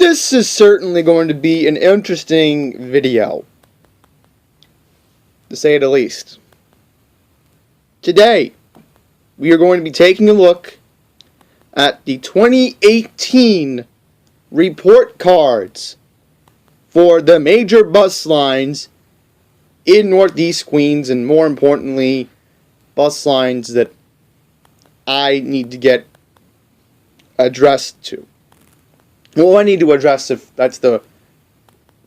This is certainly going to be an interesting video, to say the least. Today, we are going to be taking a look at the 2018 report cards for the major bus lines in Northeast Queens, and more importantly, bus lines that I need to get addressed to. Well, I need to address, if that's the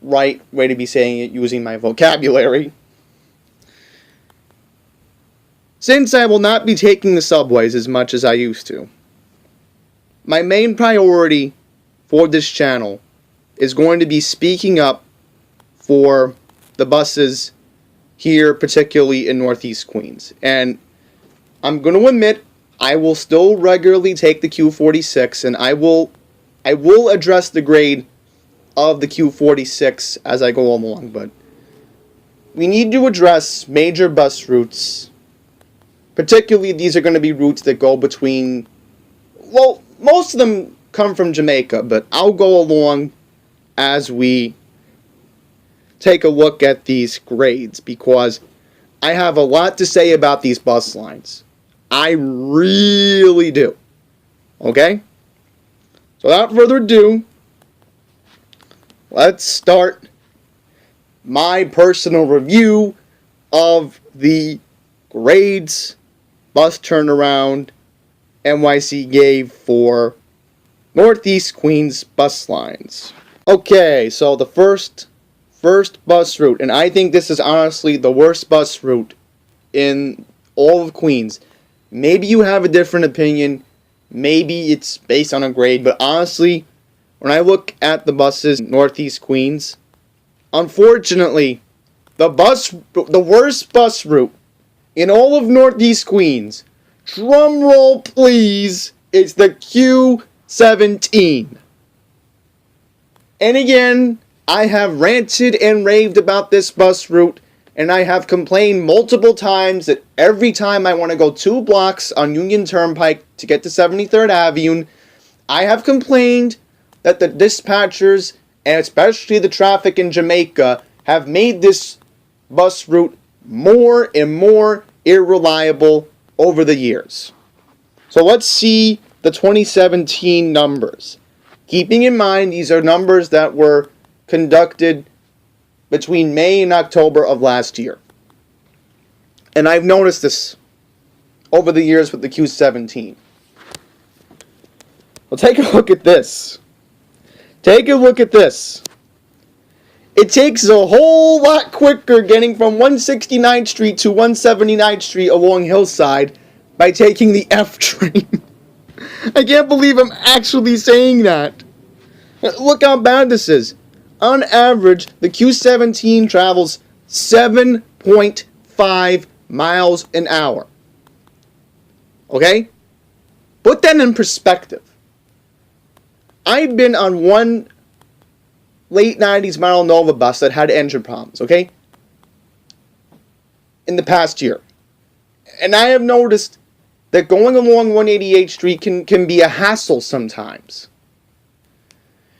right way to be saying it using my vocabulary. Since I will not be taking the subways as much as I used to, my main priority for this channel is going to be speaking up for the buses here, particularly in Northeast Queens. And I'm going to admit, I will still regularly take the Q46, and I will address the grade of the Q46 as I go along, but we need to address major bus routes. Particularly, these are going to be routes that go between, well, most of them come from Jamaica, but I'll go along as we take a look at these grades, because I have a lot to say about these bus lines. I really do. Okay? So without further ado, let's start my personal review of the grades bus turnaround NYC gave for Northeast Queens bus lines. Okay, so the first bus route, and I think this is honestly the worst bus route in all of Queens. Maybe you have a different opinion. Maybe it's based on a grade, but honestly, when I look at the buses in Northeast Queens, unfortunately, the worst bus route in all of Northeast Queens, drum roll please, it's the Q17. And again, I have ranted and raved about this bus route, and I have complained multiple times that every time I want to go 2 blocks on Union Turnpike to get to 73rd Avenue, I have complained that the dispatchers, and especially the traffic in Jamaica, have made this bus route more and more unreliable over the years. So let's see the 2017 numbers. Keeping in mind, these are numbers that were conducted between May and October of last year. And I've noticed this over the years with the Q17. Well, take a look at this. Take a look at this. It takes a whole lot quicker getting from 169th Street to 179th Street along Hillside by taking the F train. I can't believe I'm actually saying that. Look how bad this is. On average, the Q17 travels 7.5 miles an hour. Okay? Put that in perspective. I've been on one late 90s Model Nova bus that had engine problems, okay? In the past year. And I have noticed that going along 188th Street can be a hassle sometimes.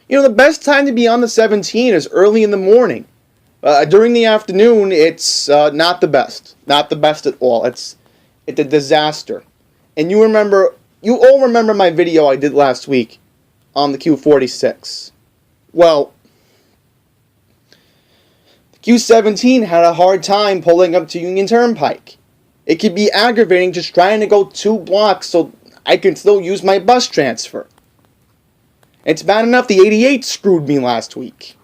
You know, the best time to be on the 17 is early in the morning. During the afternoon, it's not the best. Not the best at all. It's a disaster. And you all remember my video I did last week on the Q46. Well, the Q17 had a hard time pulling up to Union Turnpike. It could be aggravating just trying to go 2 blocks so I can still use my bus transfer. It's bad enough the 88 screwed me last week.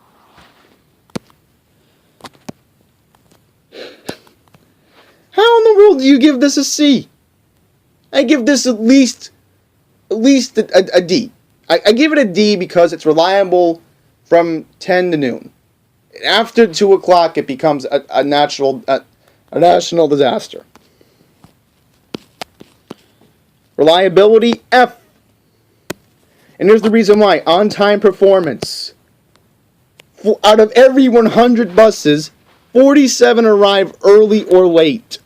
How in the world do you give this a C? I give this at least a D. I give it a D because it's reliable from 10 to noon. After 2 o'clock, it becomes a national disaster. Reliability, F. And here's the reason why. On-time performance. Out of every 100 buses, 47 arrive early or late.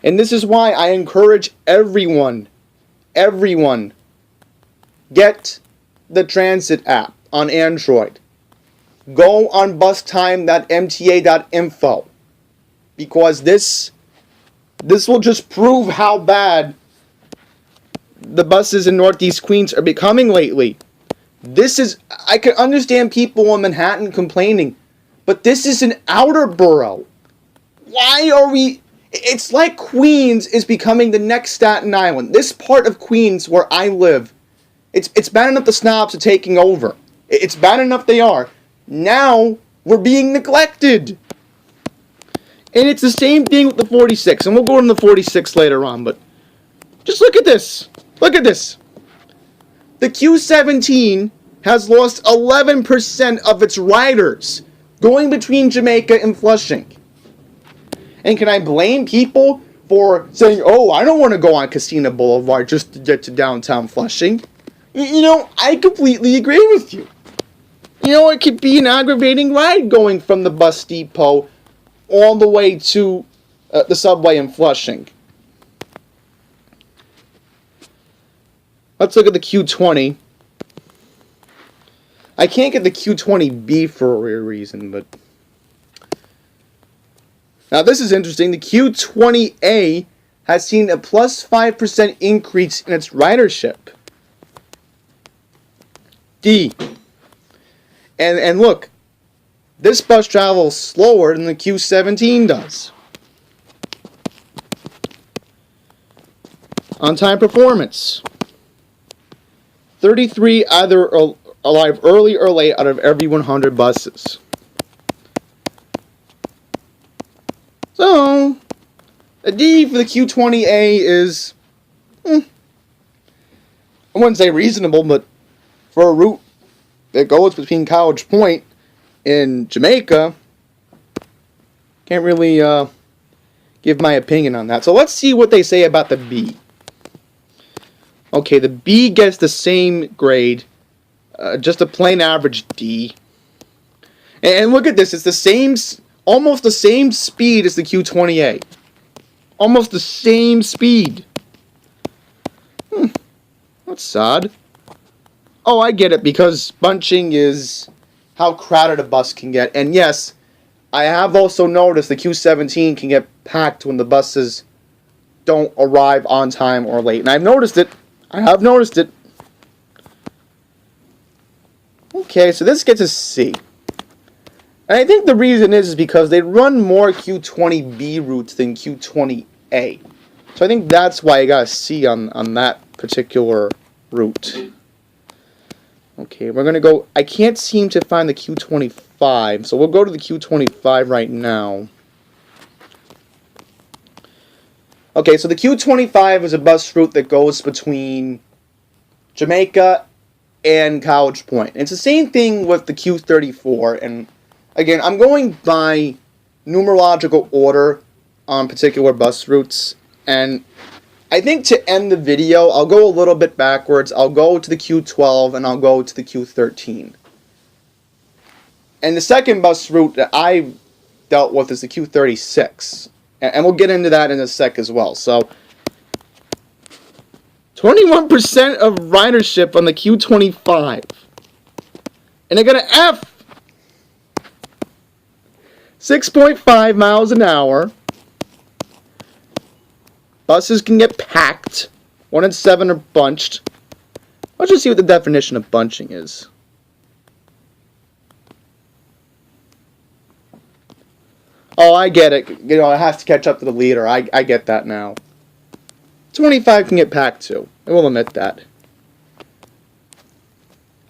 And this is why I encourage everyone, get the transit app on Android. Go on bustime.mta.info, because this will just prove how bad the buses in Northeast Queens are becoming lately. I can understand people in Manhattan complaining, but this is an outer borough. Why are we... It's like Queens is becoming the next Staten Island. This part of Queens where I live, it's bad enough the snobs are taking over. It's bad enough they are. Now, we're being neglected. And it's the same thing with the 46. And we'll go into the 46 later on, but just look at this. Look at this. The Q17 has lost 11% of its riders going between Jamaica and Flushing. And can I blame people for saying, oh, I don't want to go on Casino Boulevard just to get to downtown Flushing? You know, I completely agree with you. You know, it could be an aggravating ride going from the bus depot all the way to the subway in Flushing. Let's look at the Q20. I can't get the Q20B for a weird reason, but... Now this is interesting. The Q20A has seen a plus 5% increase in its ridership. D. And look, this bus travels slower than the Q17 does. On-time performance. 33 either arrive early or late out of every 100 buses. So, a D for the Q20A is, I wouldn't say reasonable, but for a route that goes between College Point and Jamaica, can't really give my opinion on that. So let's see what they say about the B. Okay, the B gets the same grade, just a plain average D. And look at this, it's the same... almost the same speed as the Q20A. Almost the same speed. That's sad. Oh, I get it, because bunching is how crowded a bus can get. And yes, I have also noticed the Q17 can get packed when the buses don't arrive on time or late. And I've noticed it. I have noticed it. Okay, so this gets a C. And I think the reason is because they run more Q20B routes than Q20A. So I think that's why I got a C on that particular route. Okay, we're going to go... I can't seem to find the Q25, so we'll go to the Q25 right now. Okay, so the Q25 is a bus route that goes between Jamaica and College Point. It's the same thing with the Q34, and... again, I'm going by numerological order on particular bus routes, and I think to end the video, I'll go a little bit backwards. I'll go to the Q12, and I'll go to the Q13. And the second bus route that I dealt with is the Q36, and we'll get into that in a sec as well. So, 21% of ridership on the Q25, and I got an F. 6.5 miles an hour. Buses can get packed. 1 in 7 are bunched. Let's just see what the definition of bunching is. Oh, I get it. You know, it has to catch up to the leader. I get that now. 25 can get packed too. I will admit that.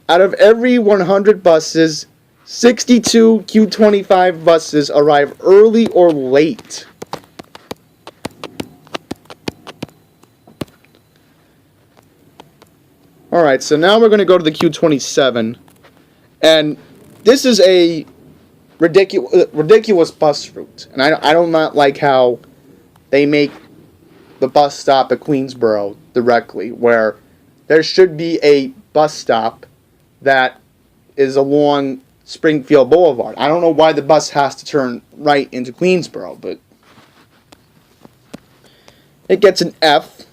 Out of every 100 buses, 62 Q25 buses arrive early or late. Alright, so now we're going to go to the Q27. And this is a ridiculous bus route. And I do not like how they make the bus stop at Queensboro directly, where there should be a bus stop that is along Springfield Boulevard. I don't know why the bus has to turn right into Queensboro, but it gets an F.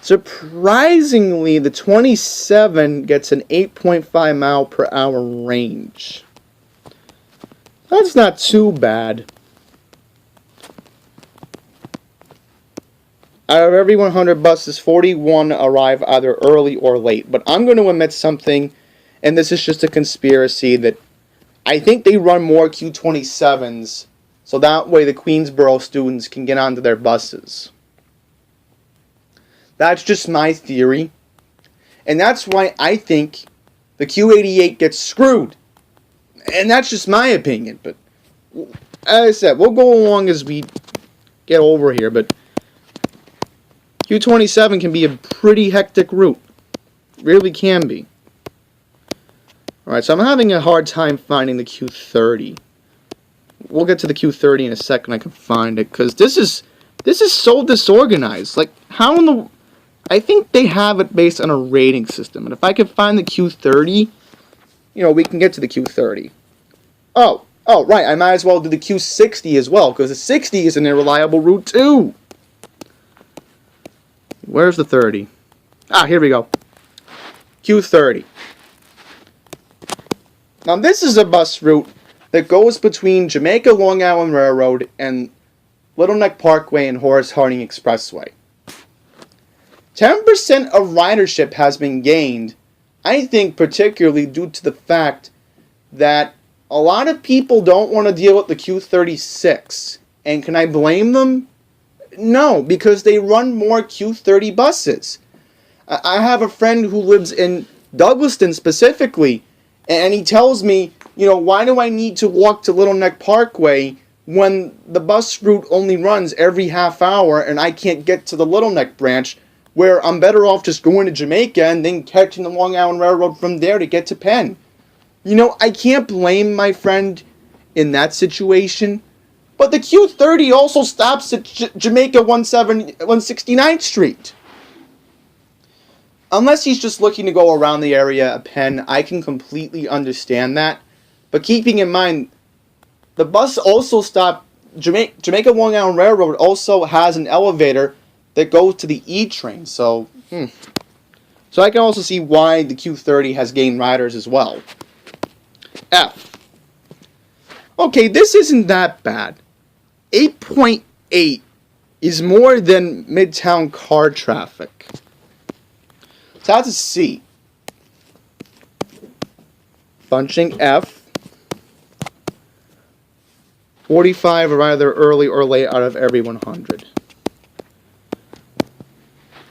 Surprisingly, the 27 gets an 8.5 mile per hour range. That's not too bad. Out of every 100 buses, 41 arrive either early or late. But I'm going to admit something, and this is just a conspiracy, that I think they run more Q27s so that way the Queensboro students can get onto their buses. That's just my theory. And that's why I think the Q88 gets screwed. And that's just my opinion. But as I said, we'll go along as we get over here. But Q27 can be a pretty hectic route. It really can be. Alright, so I'm having a hard time finding the Q30. We'll get to the Q30 in a second. I can find it. Because this is so disorganized. Like, how in the... I think they have it based on a rating system. And if I can find the Q30, you know, we can get to the Q30. Oh, right. I might as well do the Q60 as well, because the 60 is an irreliable route too. Where's the 30? Ah, here we go. Q30. Now, this is a bus route that goes between Jamaica Long Island Railroad and Little Neck Parkway and Horace Harding Expressway. 10% of ridership has been gained, I think particularly due to the fact that a lot of people don't want to deal with the Q36. And can I blame them? No, because they run more Q30 buses. I have a friend who lives in Douglaston specifically, and he tells me, you know, why do I need to walk to Little Neck Parkway when the bus route only runs every half hour and I can't get to the Little Neck branch, where I'm better off just going to Jamaica and then catching the Long Island Railroad from there to get to Penn. You know, I can't blame my friend in that situation. But the Q30 also stops at Jamaica 169th Street. Unless he's just looking to go around the area of Penn, I can completely understand that. But keeping in mind, the bus also stops... Jamaica Long Island Railroad also has an elevator that goes to the E train, so I can also see why the Q30 has gained riders as well. F. Okay, this isn't that bad. 8.8 is more than Midtown car traffic. So that's a C. Bunching F. 45 are either early or late out of every 100.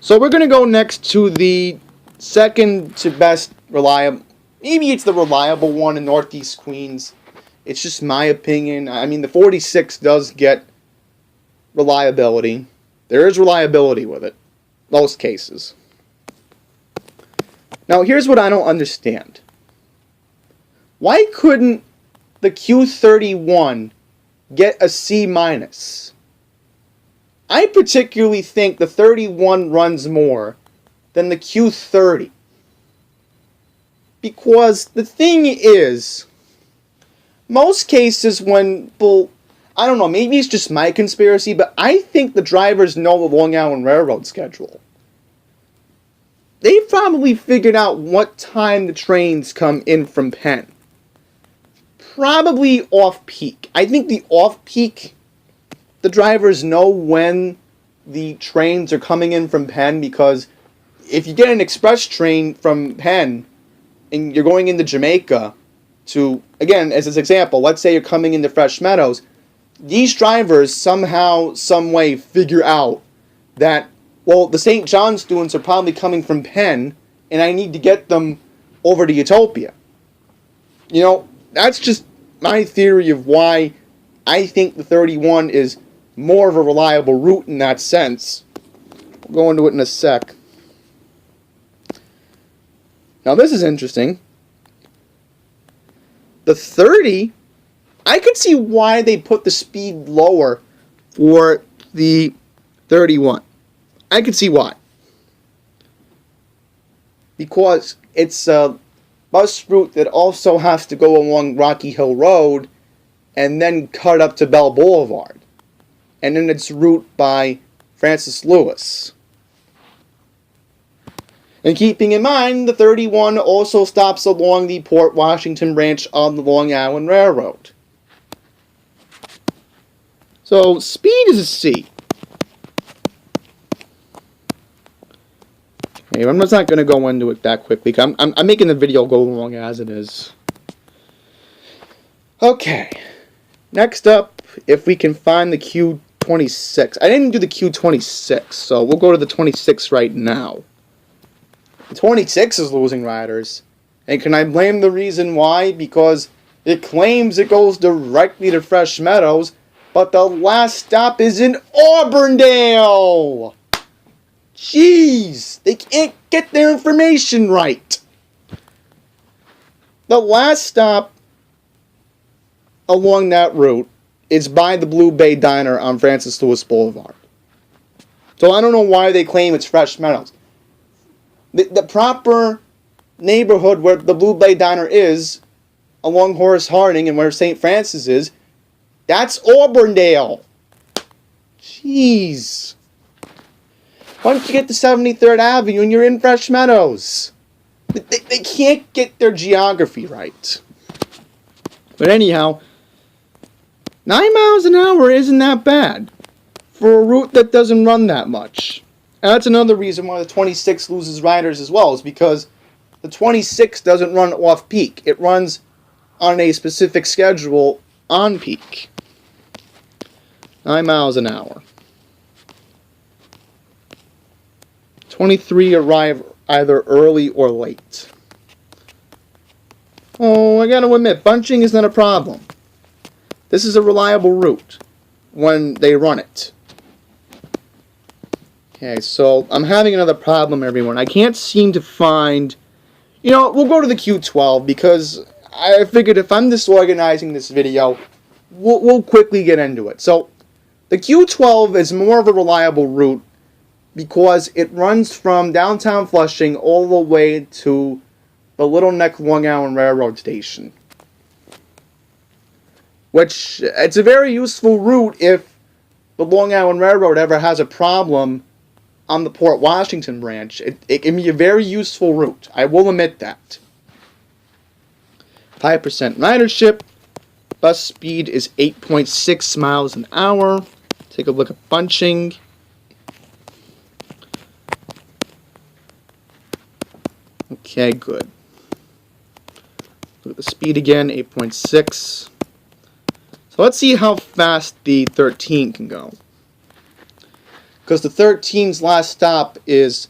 So we're going to go next to the second to best reliable. Maybe it's the reliable one in Northeast Queens. It's just my opinion. I mean, the 46 does get reliability. There is reliability with it. Most cases. Now, here's what I don't understand. Why couldn't the Q31 get a C minus? I particularly think the 31 runs more than the Q30. Because the thing is, most cases when people, I don't know, maybe it's just my conspiracy, but I think the drivers know the Long Island Railroad schedule. They probably figured out what time the trains come in from Penn. Probably off-peak. I think the off-peak, the drivers know when the trains are coming in from Penn, because if you get an express train from Penn and you're going into Jamaica to, again, as an example, let's say you're coming into Fresh Meadows, these drivers somehow, some way figure out that, well, the St. John students are probably coming from Penn and I need to get them over to Utopia. You know, that's just my theory of why I think the 31 is more of a reliable route in that sense. We'll go into it in a sec. Now this is interesting. The 30, I could see why they put the speed lower for the 31. I could see why. Because it's a bus route that also has to go along Rocky Hill Road and then cut up to Bell Boulevard. And then it's route by Francis Lewis. And keeping in mind, the 31 also stops along the Port Washington branch of the Long Island Railroad. So, speed is a C. Okay, I'm just not going to go into it that quickly. I'm making the video go long as it is. Okay. Next up, if we can find the Q26. I didn't do the Q26, so we'll go to the 26 right now. The 26 is losing riders. And can I blame the reason why? Because it claims it goes directly to Fresh Meadows, but the last stop is in Auburndale! Jeez! They can't get their information right! The last stop along that route is by the Blue Bay Diner on Francis Lewis Boulevard. So I don't know why they claim it's Fresh Meadows. The proper neighborhood where the Blue Bay Diner is, along Horace Harding and where St. Francis is, that's Auburndale. Jeez. Why don't you get to 73rd Avenue and you're in Fresh Meadows? They can't get their geography right. But anyhow, 9 miles an hour isn't that bad for a route that doesn't run that much. And that's another reason why the 26 loses riders as well, is because the 26 doesn't run off-peak. It runs on a specific schedule on peak. 9 miles an hour. 23 arrive either early or late. Oh, I gotta admit, bunching is not a problem. This is a reliable route when they run it. Okay, so I'm having another problem, everyone. I can't seem to find... You know, we'll go to the Q12 because I figured if I'm disorganizing this video, we'll quickly get into it. So, the Q12 is more of a reliable route because it runs from downtown Flushing all the way to the Little Neck Long Island Railroad Station. Which, it's a very useful route if the Long Island Railroad ever has a problem on the Port Washington branch. It can be a very useful route. I will admit that. 5% ridership. Bus speed is 8.6 miles an hour. Take a look at bunching. Okay, good. Look at the speed again, 8.6. So let's see how fast the 13 can go. Because the 13's last stop is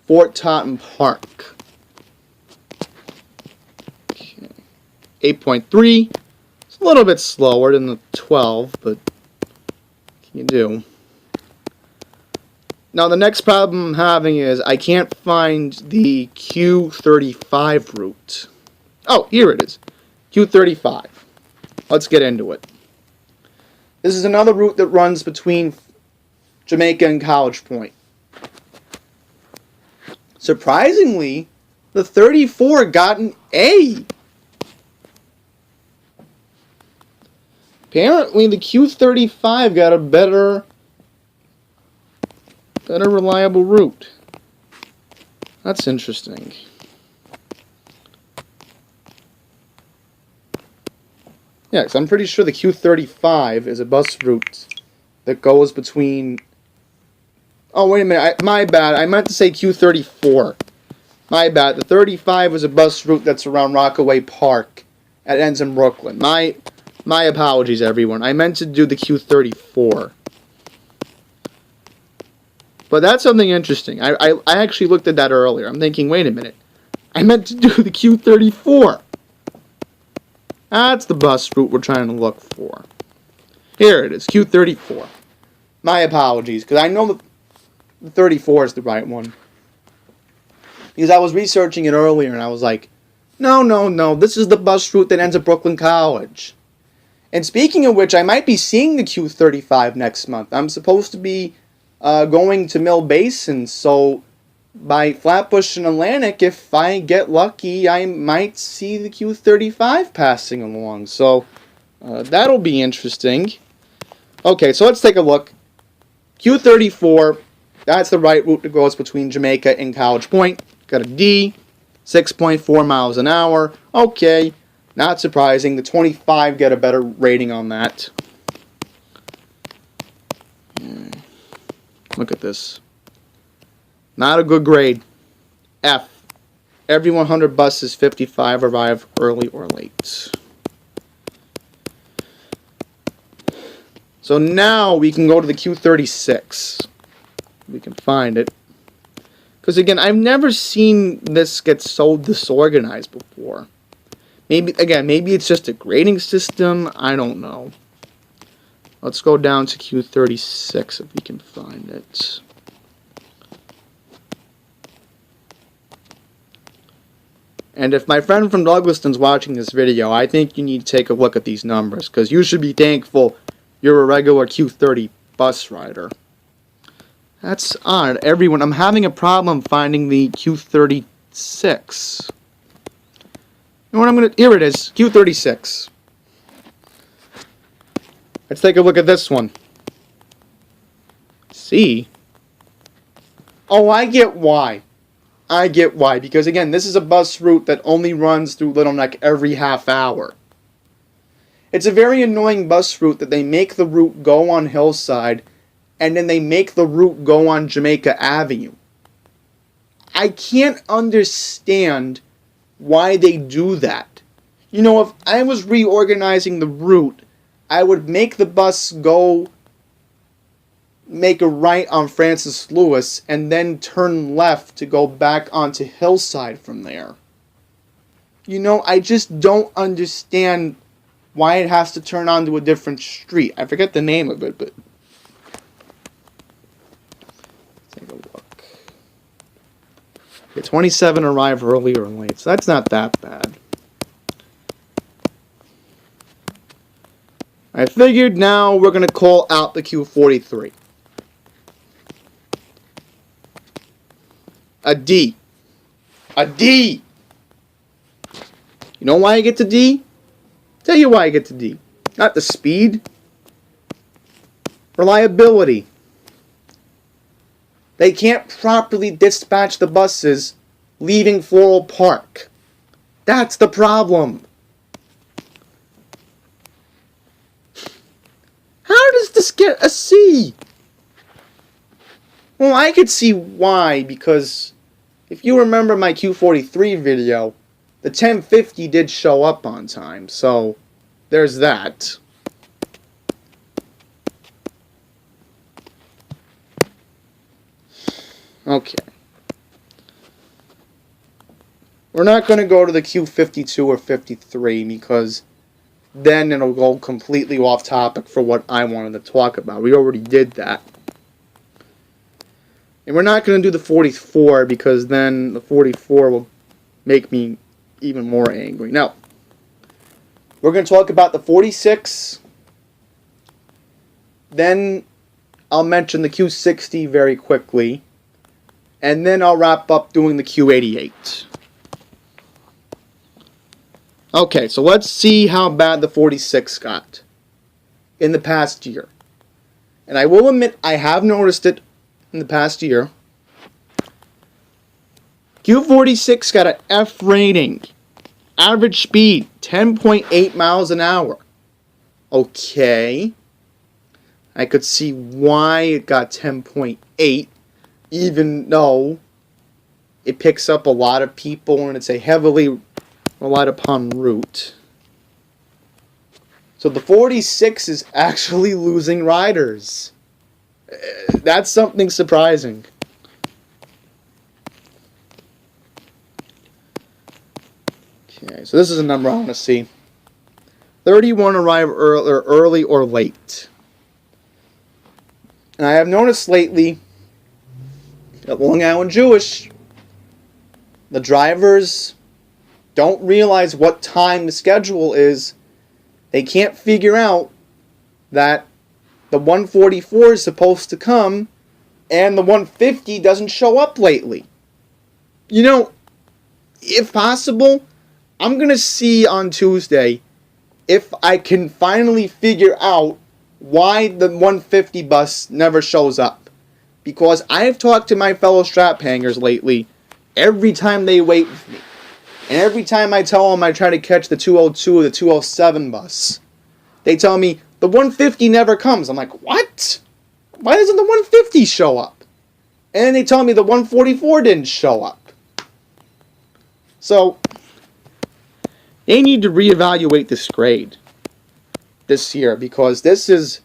Fort Totten Park. Okay. 8.3. It's a little bit slower than the 12, but what can you do? Now the next problem I'm having is I can't find the Q35 route. Oh, here it is. Q35. Let's get into it. This is another route that runs between Jamaica and College Point. Surprisingly, the 34 got an A. Apparently, the Q35 got a better reliable route. That's interesting. Yeah, because I'm pretty sure the Q35 is a bus route that goes between... Oh, wait a minute. My bad. I meant to say Q34. My bad. The 35 is a bus route that's around Rockaway Park. It ends in Brooklyn. My apologies, everyone. I meant to do the Q34. But that's something interesting. I actually looked at that earlier. I'm thinking, wait a minute. I meant to do the Q34. That's the bus route we're trying to look for. Here it is, Q34. My apologies, because I know the 34 is the right one. Because I was researching it earlier, and I was like, no, this is the bus route that ends at Brooklyn College. And speaking of which, I might be seeing the Q35 next month. I'm supposed to be going to Mill Basin, so by Flatbush and Atlantic, if I get lucky, I might see the Q35 passing along. So, that'll be interesting. Okay, so let's take a look. Q34, that's the right route that goes between Jamaica and College Point. Got a D, 6.4 miles an hour. Okay, not surprising. The 25 get a better rating on that. Look at this. Not a good grade. F. Every 100 buses, 55 arrive early or late. So now we can go to the Q36. We can find it. Because again, I've never seen this get so disorganized before. Maybe it's just a grading system. I don't know. Let's go down to Q36 if we can find it. And if my friend from Douglaston's watching this video, I think you need to take a look at these numbers, because you should be thankful you're a regular Q30 bus rider. That's odd. Everyone, I'm having a problem finding the Q36. You know what I'm going to... Here it is, Q36. Let's take a look at this one. See? Oh, I get why. I get why. Because again, this is a bus route that only runs through Little Neck every half hour. It's a very annoying bus route that they make the route go on Hillside, and then they make the route go on Jamaica Avenue. I can't understand why they do that. You know, if I was reorganizing the route, I would make the bus go make a right on Francis Lewis and then turn left to go back onto Hillside from there. You know, I just don't understand why it has to turn onto a different street. I forget the name of it, but... Let's take a look. Okay, 27 arrive early or late, so that's not that bad. I figured now we're going to call out the Q43. A D. A D! You know why I get to D? Tell you why I get to D. Not the speed. Reliability. They can't properly dispatch the buses leaving Floral Park. That's the problem. How does this get a C? Well, I could see why, because if you remember my Q43 video, the 1050 did show up on time, so there's that. Okay. We're not going to go to the Q52 or 53 because then it'll go completely off topic for what I wanted to talk about. We already did that. And we're not going to do the 44 because then the 44 will make me even more angry. No. We're going to talk about the 46. Then I'll mention the Q60 very quickly. And then I'll wrap up doing the Q88. Okay, so let's see how bad the 46 got in the past year. And I will admit I have noticed it in the past year. Q46 got an F rating. Average speed, 10.8 miles an hour. Okay. I could see why it got 10.8, even though it picks up a lot of people and it's a heavily relied upon route. So the 46 is actually losing riders. That's something surprising. Okay, so this is a number I want to see. 31 arrive early or late. And I have noticed lately at Long Island Jewish, the drivers don't realize what time the schedule is. They can't figure out that the 144 is supposed to come and the 150 doesn't show up lately. You know, if possible, I'm going to see on Tuesday if I can finally figure out why the 150 bus never shows up. Because I have talked to my fellow strap hangers lately, every time they wait with me. And every time I tell them I try to catch the 202 or the 207 bus, they tell me the 150 never comes. I'm like, what? Why doesn't the 150 show up? And then they tell me the 144 didn't show up. So, they need to reevaluate this grade this year, because this is,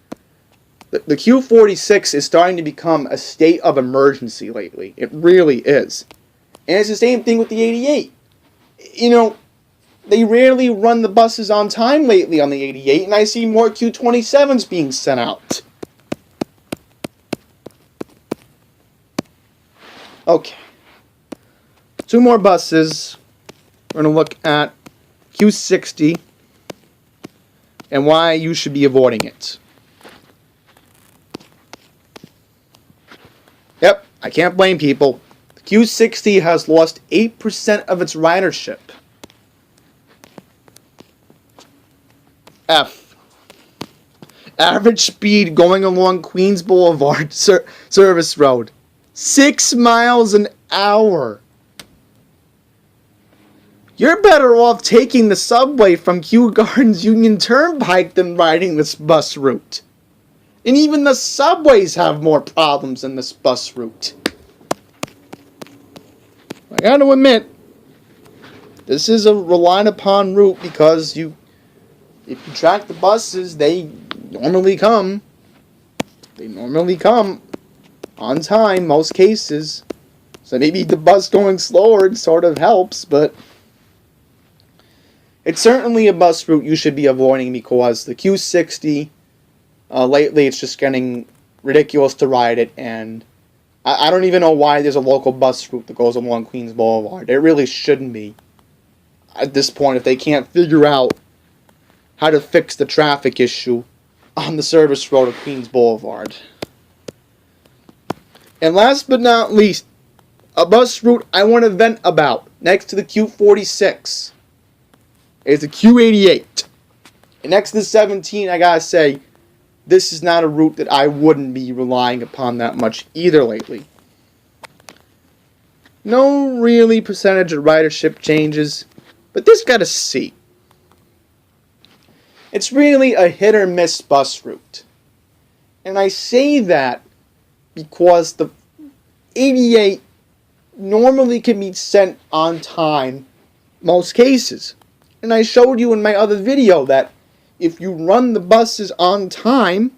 the Q46 is starting to become a state of emergency lately. It really is. And it's the same thing with the 88. You know, they rarely run the buses on time lately on the 88, and I see more Q27s being sent out. Okay. 2 more buses. We're going to look at Q60 and why you should be avoiding it. Yep, I can't blame people. The Q60 has lost 8% of its ridership. F. Average speed going along Queens Boulevard Service Road, 6 miles an hour. You're better off taking the subway from Kew Gardens Union Turnpike than riding this bus route. And even the subways have more problems than this bus route. I gotta admit, this is a relied upon route because if you track the buses, they normally come. They normally come on time, most cases. So maybe the bus going slower sort of helps, but it's certainly a bus route you should be avoiding, because the Q60, lately it's just getting ridiculous to ride it, and I don't even know why there's a local bus route that goes along Queens Boulevard. There really shouldn't be at this point if they can't figure out how to fix the traffic issue on the service road of Queens Boulevard. And last but not least, a bus route I want to vent about next to the Q46 is the Q88. And next to the 17, I gotta say, this is not a route that I wouldn't be relying upon that much either lately. No really percentage of ridership changes, but this got a C. It's really a hit or miss bus route. And I say that because the 88 normally can be sent on time most cases. And I showed you in my other video that if you run the buses on time,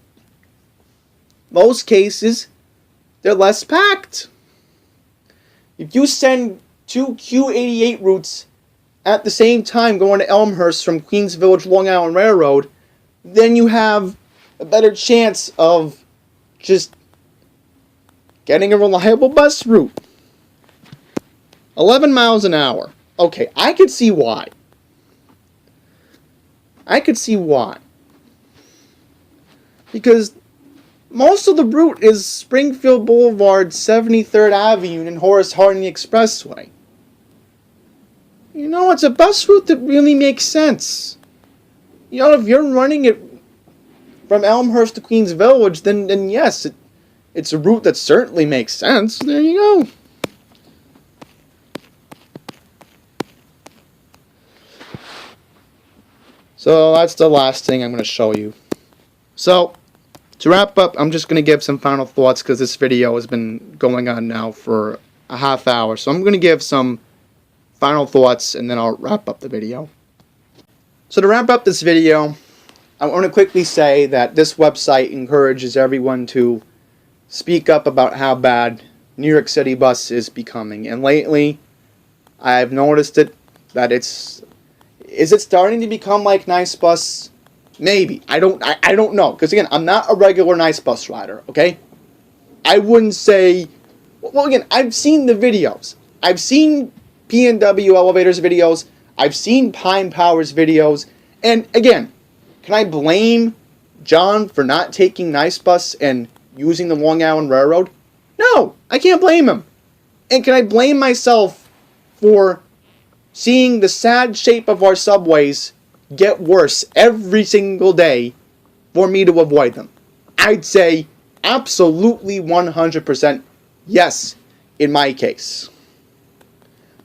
most cases, they're less packed. If you send 2 Q88 routes at the same time going to Elmhurst from Queens Village Long Island Railroad, then you have a better chance of just getting a reliable bus route. 11 miles an hour. Okay, I could see why. Because most of the route is Springfield Boulevard, 73rd Avenue, and Horace Harding Expressway. You know, it's a bus route that really makes sense. You know, if you're running it from Elmhurst to Queens Village, then yes, it's a route that certainly makes sense. There you go. So that's the last thing I'm going to show you. So, to wrap up, I'm just going to give some final thoughts because this video has been going on now for a half hour. So I'm going to give some final thoughts and then I'll wrap up the video. So to wrap up this video, I want to quickly say that this website encourages everyone to speak up about how bad New York City bus is becoming. And lately, I've noticed that is it starting to become like Nice Bus? Maybe. I don't know. Because again, I'm not a regular Nice Bus rider, okay? I wouldn't say... Well, again, I've seen the videos. I've seen P&W Elevators videos. I've seen Pine Power's videos. And again, can I blame John for not taking Nice Bus and using the Long Island Railroad? No, I can't blame him. And can I blame myself for seeing the sad shape of our subways get worse every single day for me to avoid them? I'd say absolutely 100% yes in my case.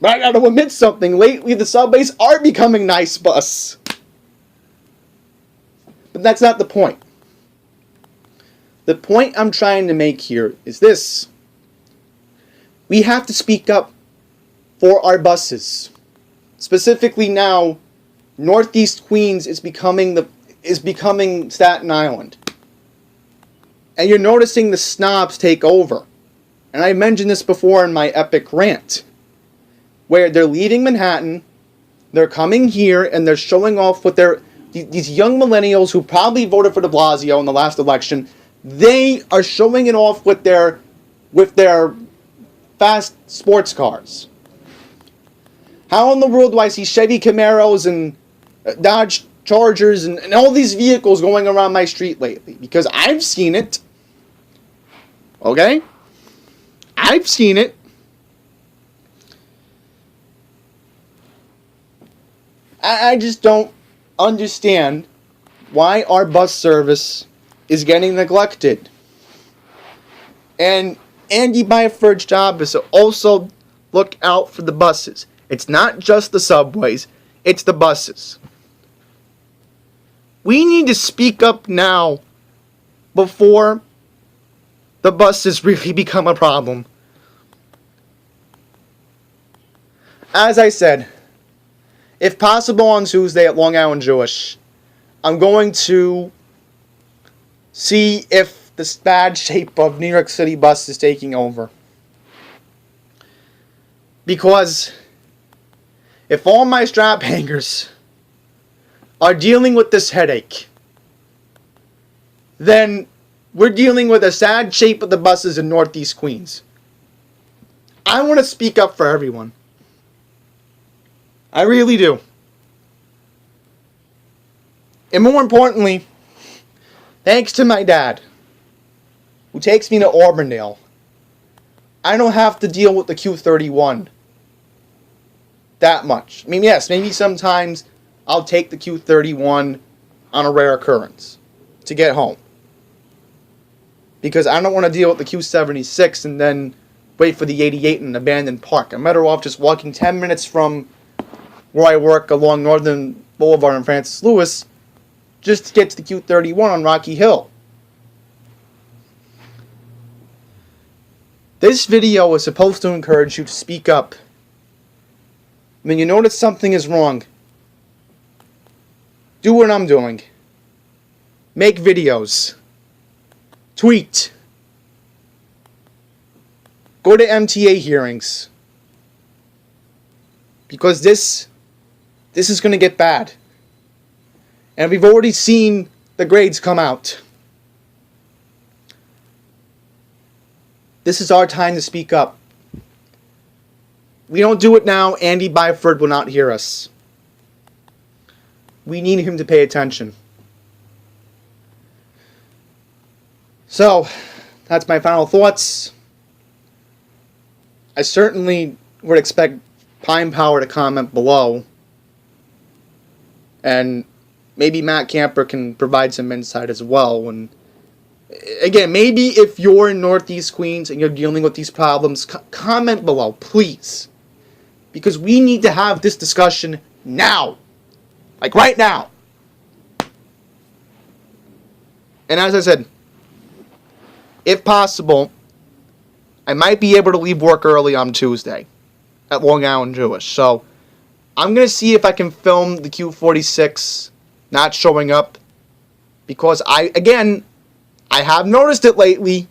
But I gotta admit something. Lately, the subways are becoming nice bus. But that's not the point. The point I'm trying to make here is this. We have to speak up for our buses. Specifically now, Northeast Queens is becoming Staten Island. And you're noticing the snobs take over. And I mentioned this before in my epic rant, where they're leaving Manhattan, they're coming here, and they're showing off with these young millennials who probably voted for de Blasio in the last election. They are showing it off with their fast sports cars. How in the world do I see Chevy Camaros and Dodge Chargers and all these vehicles going around my street lately? Because I've seen it. Okay? I've seen it. I just don't understand why our bus service is getting neglected. And Andy Byford's job is to also look out for the buses. It's not just the subways, it's the buses. We need to speak up now before the buses really become a problem. As I said, if possible on Tuesday at Long Island Jewish, I'm going to see if the bad shape of New York City bus is taking over. Because if all my strap hangers are dealing with this headache, then we're dealing with a sad shape of the buses in Northeast Queens. I want to speak up for everyone. I really do. And more importantly, thanks to my dad, who takes me to Auburndale, I don't have to deal with the Q31 that much. I mean, yes, maybe sometimes I'll take the Q31 on a rare occurrence to get home. Because I don't want to deal with the Q76 and then wait for the 88 in an abandoned park. I'm better off just walking 10 minutes from where I work along Northern Boulevard and Francis Lewis just to get to the Q31 on Rocky Hill. This video is supposed to encourage you to speak up. When you notice something is wrong, do what I'm doing. Make videos. Tweet. Go to MTA hearings. Because this is going to get bad. And we've already seen the grades come out. This is our time to speak up. We don't do it now, Andy Byford will not hear us. We need him to pay attention. So, that's my final thoughts. I certainly would expect Pine Power to comment below. And maybe Matt Camper can provide some insight as well. And again, maybe if you're in Northeast Queens and you're dealing with these problems, comment below, please. Because we need to have this discussion now. Like right now. And as I said, if possible, I might be able to leave work early on Tuesday at Long Island Jewish. So I'm going to see if I can film the Q46 not showing up. Because I have noticed it lately.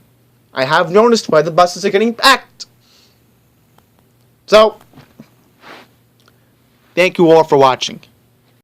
I have noticed why the buses are getting packed. So, thank you all for watching.